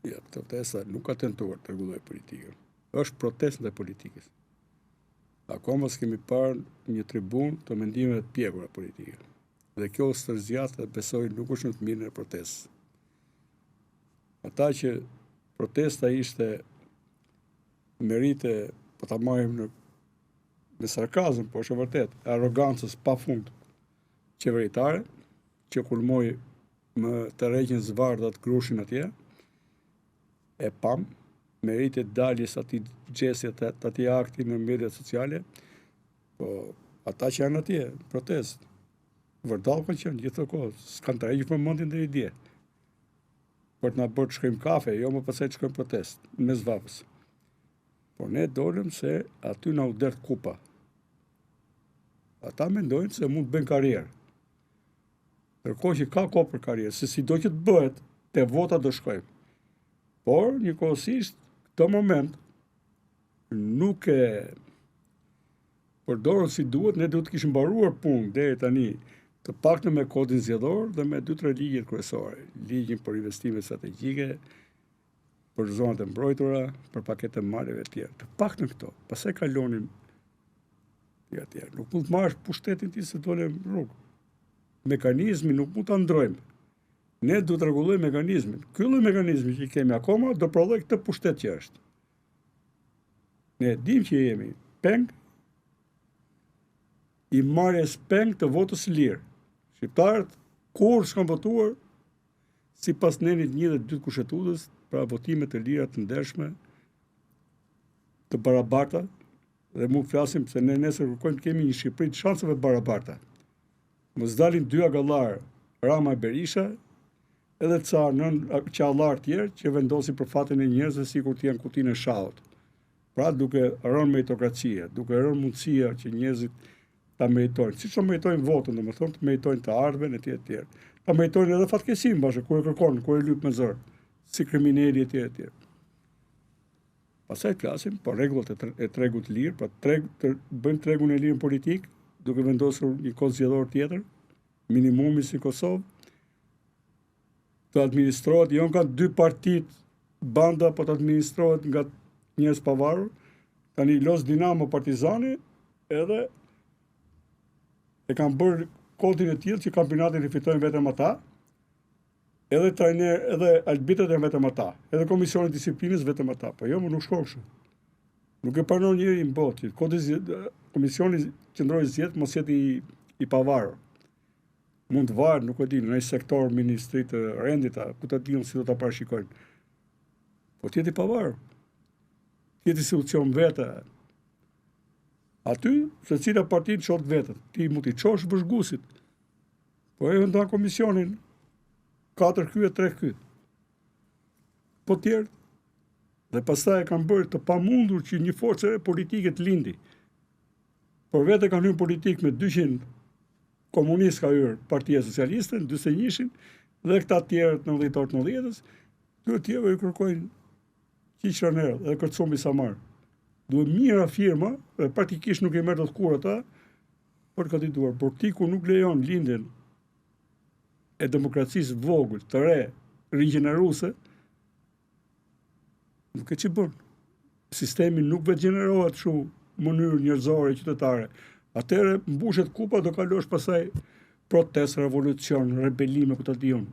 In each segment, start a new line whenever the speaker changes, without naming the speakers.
Ja, protesta nuk ka tentuar të rregullojë politikën. Është protestë ndaj politikës. Akoma s'kemi parë një tribun të mendimeve të pjekura politike. Dhe kjo stërzjat dhe besoj nuk është në të mirën e protestës. Ata që protesta ishte merite, po ta marrim me sarkazëm, po është e vërtet, arrogancës pafund qeveritare, që kulmoi më të rreqin zvardat grushin atje, e pam, merite daljes atij gjesti të atij akti në mediat sociale, po ata që janë atje, protest, vërdall kanë qenë gjithë kohë, s'kan tërhequr për mendjen deri dje. Për të na bërë të shkojmë kafe, jo më pasaj të shkojmë protest, mes vapës. Por ne dolëm se aty na u derdh kupa. Ata mendojnë se mund të bëjnë karrierë. Ndërkohë që ka kohë për karrierë, se sido që të bëhet, te vota do shkojmë. Por, njëkohësisht, këtë moment nuk e përdorën si duhet, ne duhet të kishim mbaruar punë deri tani, të paktën me kodin zgjedhor dhe me 2-3 ligjet kryesore. Ligjin për investime strategjike, për zonat e mbrojtura, për paketë maleve të tjera. Të paktën këto. Pastaj kalonin tjetër. Nuk mund të marrësh pushtetin ti se dole në rrugë. Mekanizmi nuk mund ta ndrojmë. Ne duhet të rregullojmë mekanizmin. Ky lloj mekanizmi që kemi akoma do prodhoj këtë pushtet që është. Ne dim që jemi peng i marrjes peng të votës lirë. Shqiptarët kur s'kan votuar sipas nenit 1 dhe 2 kushtetues, pra votime të lira të ndershme, të barabarta, dhe mund flasim se ne nesër kërkojmë të kemi një Shqipëri të shanseve barabarta. Mos dalin 2 agallar, Rama e Berisha, edhe ca nën qallar tjerë që vendosin për fatin e njerëzve sikur të janë kutinë e shahut. Pra duke rënë meritokracia, duke rënë mundësia që njerëzit ta meritojnë, siç meritojnë votën, domethënë të meritojnë të ardhmen e tjerë. Ta meritojnë edhe fatkeqësinë bashkë kur e kërkon, kur e lyp me zor, si kriminali e tjerë. Pastaj flasim për rregullat e tregut lirë, pra bëjmë tregun e lirë politik, duke vendosur një kod zgjedhor tjetër, minimumi si Kosovë, të administrohet jo nga 2 partit banda, po të administrohet nga njerëz pavarur. Tani Los Dinamo Partizani edhe e kanë bërë kodin e tillë që kampionatin e fitojnë vetëm ata, edhe trajner, edhe arbitrat janë vetëm ata, edhe komisioni i disiplinës vetëm ata, po jo, më nuk shkon kështu. Nuk e pranon njëri në botë, komisioni qendrori zgjedh mos jetë i pavarur. Mund të varet, nuk e di, në një sektor ministrit të rendit, ku ta diun si do ta parashikojnë. Po ti je i pavarur. Ti je institucion vetë. Aty, secila parti çon vetën. Ti mund t'i çosh bashkëgusit. Po e ndan komisionin 4 ky e 3 ky. Po tjerë. Dhe pastaj e kanë bërë të pamundur që një forcë politike të lindi. Por vetë kanë hyrë politik me 200 komunistë ka hyrë Partia Socialiste, 41-shin, dhe këta tjerë të 90-90-s, të tjerë i kërkojnë qiqranerë dhe kërcumbi sa marë. Duhet mira firma, dhe praktikisht nuk e merr dot kur ata, për kandidatuar. Por ti kur nuk lejon lindjen e demokracisë vogël, të re, rigjeneruese, nuk e ç'bën. Sistemi nuk vetë gjenerohet kështu në mënyrë njerëzore, qytetare. Atëherë mbushet kupa, do kalosh pasaj protest, revolucion, rebelime, ku ta di unë.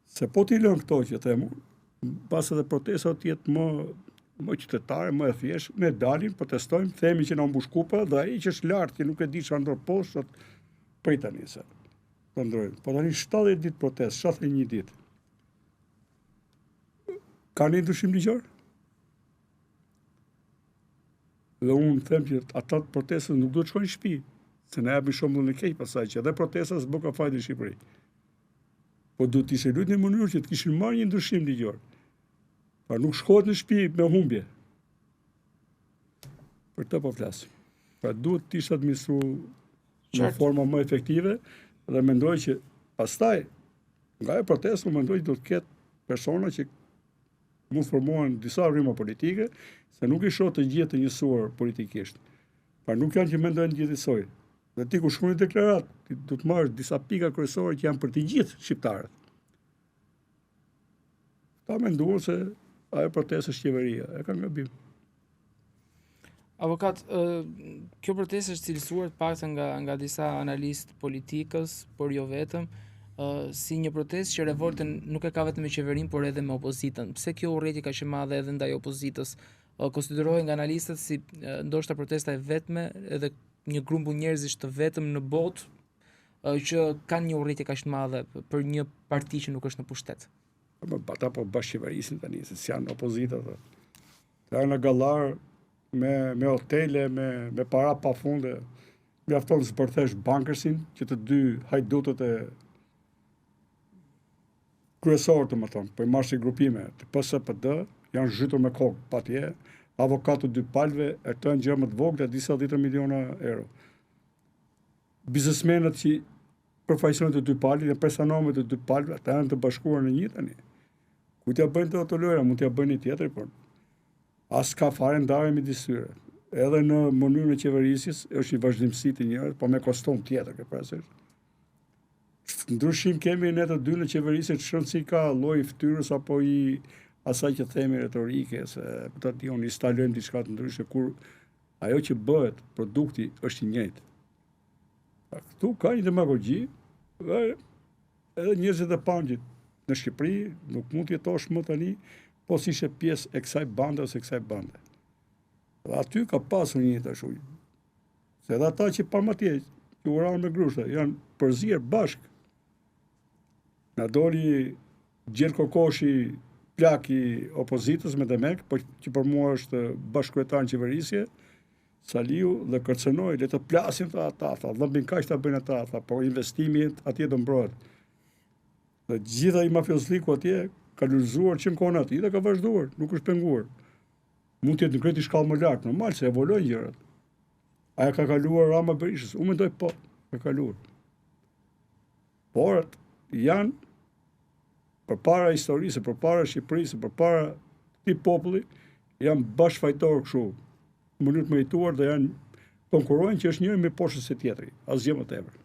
Se po t'i lën këto që them, pas edhe protestat jetë më qytetare, më e thjeshtë, ne dalim, protestojmë, themi që na mbush kupa, dhe ai që është lart, që nuk e di çfarë ndor poshtë, prit tani se. Po ndrojmë. Po tani 70 ditë protest, 71 ditë. Ka një ndryshim ligjor? Dhe unë them që ata të protestës nuk do të shkojnë në shtëpi, se na japin shembull në keq pasaj që edhe protesta s'bë ka fajtë në Shqipëri. Po duhet të ishte luajtur në mënyrë që të kishin marrë një ndryshim ligjor. Pa nuk shkohet në shtëpi me humbje. Për të po flas. Pra duhet të ishte administruar në forma më efektive dhe mendoj që pastaj nga e protesta mendoj që do të ketë persona që mund formohen disa rrymë politike, se nuk i shoh të gjithë të njësuar politikisht. Pra nuk janë që mendojnë gjithësoj. Dhe ti kur shkruan deklarat, ti do të marrësh disa pika kryesore që janë për të gjithë shqiptarët. ka menduar se ajo protestë është qeveria, e ka gabim.
Avokat, kjo protestë është cilësuar të paktën nga disa analistë politikës, por jo vetëm, si një protestë që revoltën nuk e ka vetëm me qeverinë, por edhe me opozitën. Pse kjo urrëti kaq e madhe edhe ndaj opozitës? Konsiderohen nga analistët si ndoshta protesta e vetme edhe një grumbull njerëzish të vetëm në botë që kanë një urrëti kaq të madhe për një parti që nuk është në pushtet.
Ata po bashkëqeverisin tani, se janë opozita. Janë në gallar me hotele, me para pafunde. Mjafton të përthesh bankersin që të dy hajdutët e kryesorë të më thonë, po i marrë si grupime të PSD, janë zhytur me kokë patje, avokatë dy palve, e të janë gjë më të vogla, disa 10 miliona euro. Biznesmenët që përfaqësojnë të dy palve dhe personomet të dy palve, ata janë të bashkuar në një tani. Ku t'ja bëjnë të lojra, mund t'ja bëjnë një tjetër, por as ka fare ndarje midis tyre. Edhe në mënyrën e qeverisjes është një vazhdimsi të njëjtë, po me kostum tjetër, ke parasysh. Ndryshim kemi ne të dy në qeverisje të shënë si ka lloji fytyrës apo i asaj që themi retorike, se ta diun instalojmë diçka të ndryshe kur ajo që bëhet, produkti është i njëjtë. Këtu ka një demagogji, edhe njerëzit e pandit në Shqipëri nuk mund të jetosh më tani, po si ishe pjesë e kësaj bande ose kësaj bande. Dhe aty ka pasur një të shuj. Se edhe ata që parmatje, që uranë me grushta, janë përzirë bashkë. Nga doli Gjergj Kokoshi, plak i opozitës me Demek, po që për mua është bashkëkryetar në qeverisje, Saliu dhe kërcënoi, le të plasin ata, dhëmbin kaq ta bëjnë ata, po investimi atje do mbrohet. Dhe gjitha i mafiozliku atje ka lulëzuar që në kohën aty dhe ka vazhduar, nuk është penguar. Mund të jetë në kreti shkallë më lartë, normal se evolojnë gjërat. Aja ka kaluar Rama Berishës, unë mendoj po, ka kaluar. Por janë përpara historisë, përpara Shqipërisë, përpara këtij populli, janë bashkëfajtorë kështu, në mënyrë të merituar dhe janë konkurrojnë që është njëri me poshtë se tjetri, asgjë më tepër.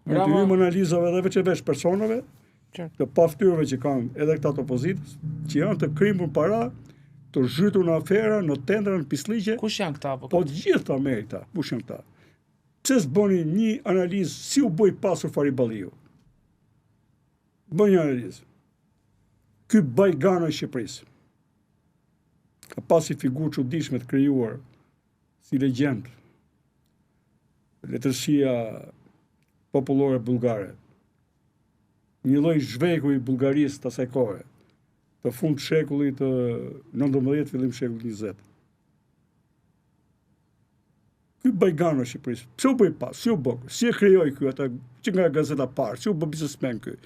Në të hyjmë analizave dhe veç personave, të paftyrëve që kanë edhe këta të opozitës, që janë të krimbur para, të zhytur në afera, në tendra, në pisliqe.
Kush janë këta?
Po të gjithë ta merr këta, kush janë këta? Pse s'bëni një analizë si u bë i pasur Fariballiu? Bëj një analizë. Ky Bajgano i Shqipërisë ka pasi figurë çuditshme të krijuar si legjend. Letërsia popullore bullgare. Një lloj zhveku i Bullgarisë të asaj kohe, të fund shekullit të 19, fillim shekullit 20. Ky Bajgano i Shqipërisë, pse u bë pas, si u bë, si e krijoi ky ata që nga gazeta parë, si u bë biznesmen ky.